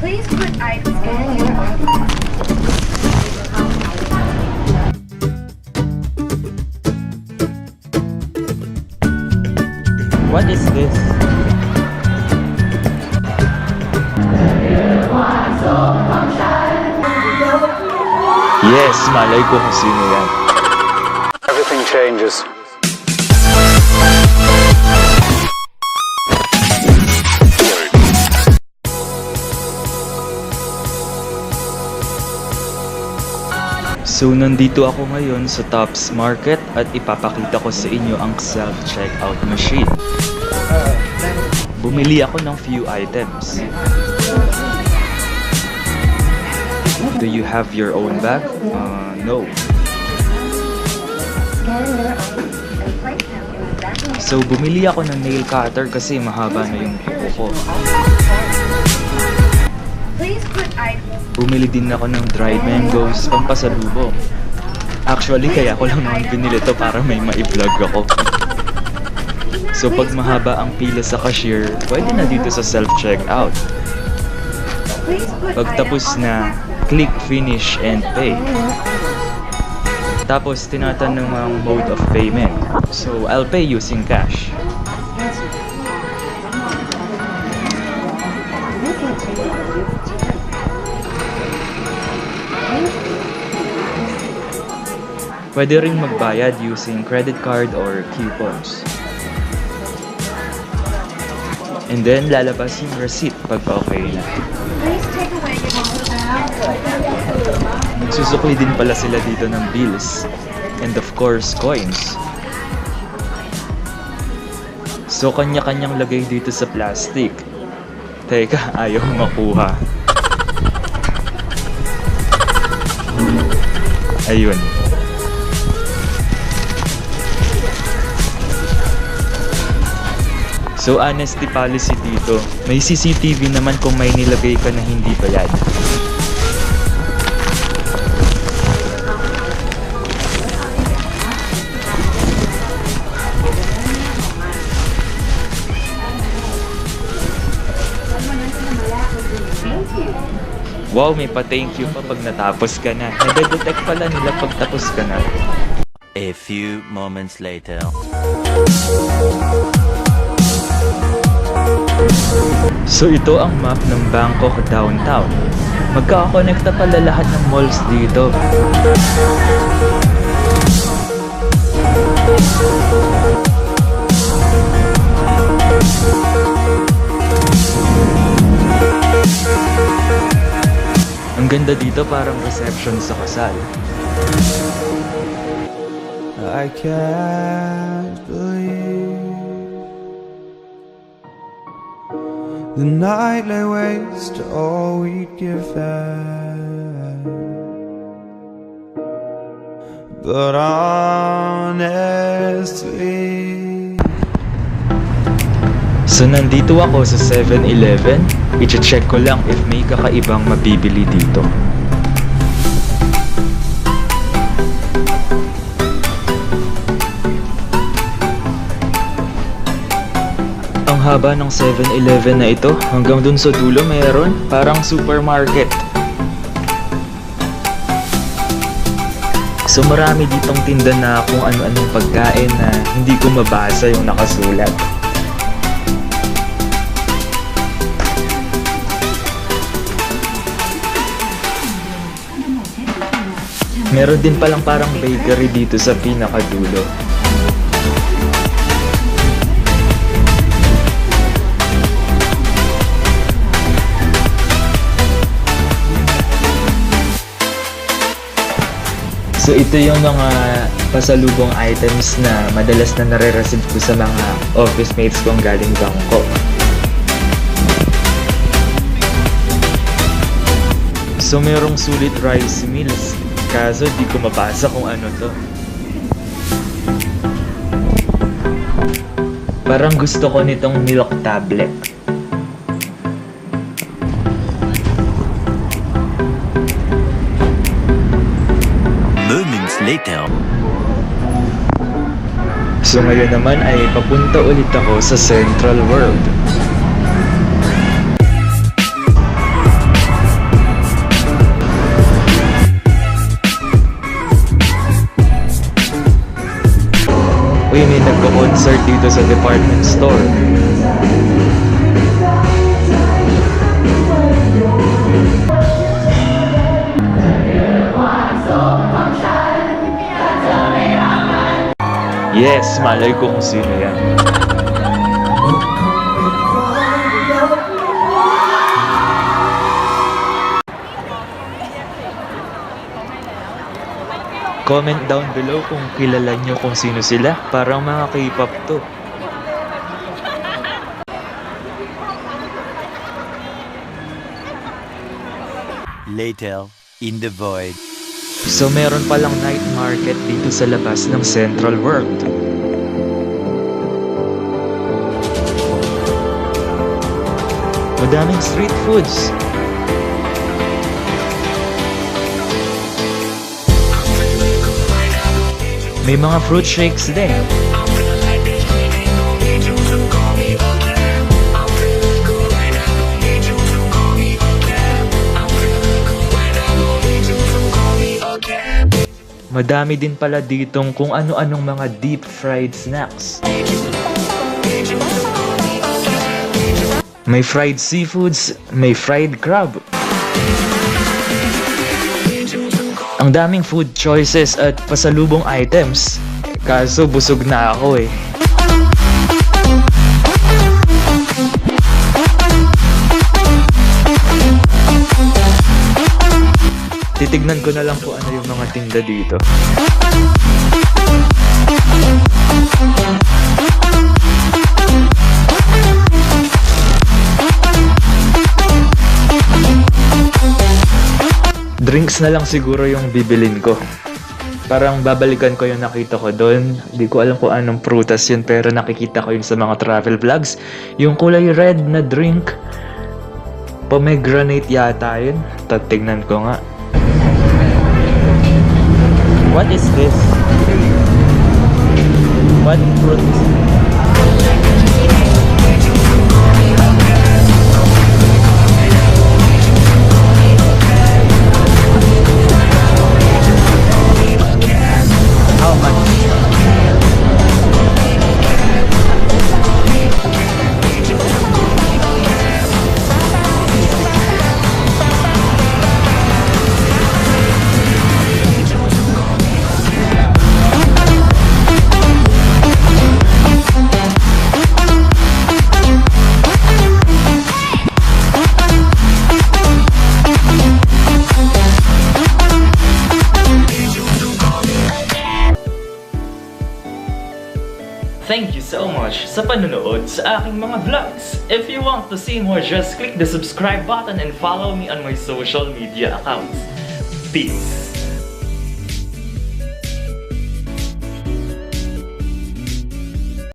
Please put items in your What is this? Yes, malay ko kung sino yan. Everything changes. So, nandito ako ngayon sa Tops Market at ipapakita ko sa inyo ang self-checkout machine. Bumili ako ng few items. Do you have your own bag? No. So, bumili ako ng nail cutter kasi mahaba na yung kuko ko. Bumili din ako ng dried mangoes pampasalubong. Actually, kaya ko lang naman binili to para may ma-vlog ako. So, pag mahaba ang pila sa cashier, pwede na dito sa self-checkout. Pag tapos na, click finish and pay. Tapos, tinatanong ang mode of payment. So, I'll pay using cash. Pwede rin magbayad using credit card or coupons. And then, lalabas yung receipt pag okay na. Susukli din pala sila dito ng bills. And of course, coins. So, kanya-kanyang lagay dito sa plastic. Teka, ayaw makuha. Ayun. So, honesty policy dito. May CCTV naman kung may nilagay ka na hindi bayad. Wow, may pa-thank you pa pag natapos ka na. Nade-detect pala nila pag tapos ka na. A few moments later. So ito ang map ng Bangkok downtown. Magkakakonekta pala lahat ng malls dito. Ang ganda dito, parang reception sa kasal. I can't believe the night lay waste to all we'd given. But honestly, so nandito ako sa 7-Eleven. I-check ko lang if may kakaibang mabibili dito. Ang haba ng 7-Eleven na ito, hanggang dun sa dulo mayroon, parang supermarket. So marami ditong tinda na kung ano-anong pagkain na hindi ko mabasa yung nakasulat. Meron din palang parang bakery dito sa pinakadulo. So ito yung mga pasalubong items na madalas na nare-receive ko sa mga office mates kong galing Bangkok. So merong sulit rice meals, kaso di ko mabasa kung ano to. Parang gusto ko nitong milk tablet. Later. So ngayon naman ay papunta ulit ako sa Central World. insert dito sa department store. Yes, malay ko kung sino yan. Comment down below kung kilala nyo kung sino sila. Parang mga K-pop to. Later, in the void. So meron palang night market dito sa labas ng Central World. Madaming street foods. May mga fruit shakes din. Madami din pala ditong kung ano-anong mga deep fried snacks. May fried seafoods, may fried crab. Ang daming food choices at pasalubong items. Kaso busog na ako eh. Titignan ko na lang kung ano yung mga tinda dito. Drinks na lang siguro yung bibilin ko. Parang babalikan ko yung nakita ko doon. Hindi ko alam kung anong prutas yun, pero nakikita ko yun sa mga travel vlogs. Yung kulay red na drink, pomegranate yata yun. Tatignan ko nga. What is this? What fruit is it? How much? Thank you so much sa panonood sa aking mga vlogs. If you want to see more, just click the subscribe button and follow me on my social media accounts. Peace!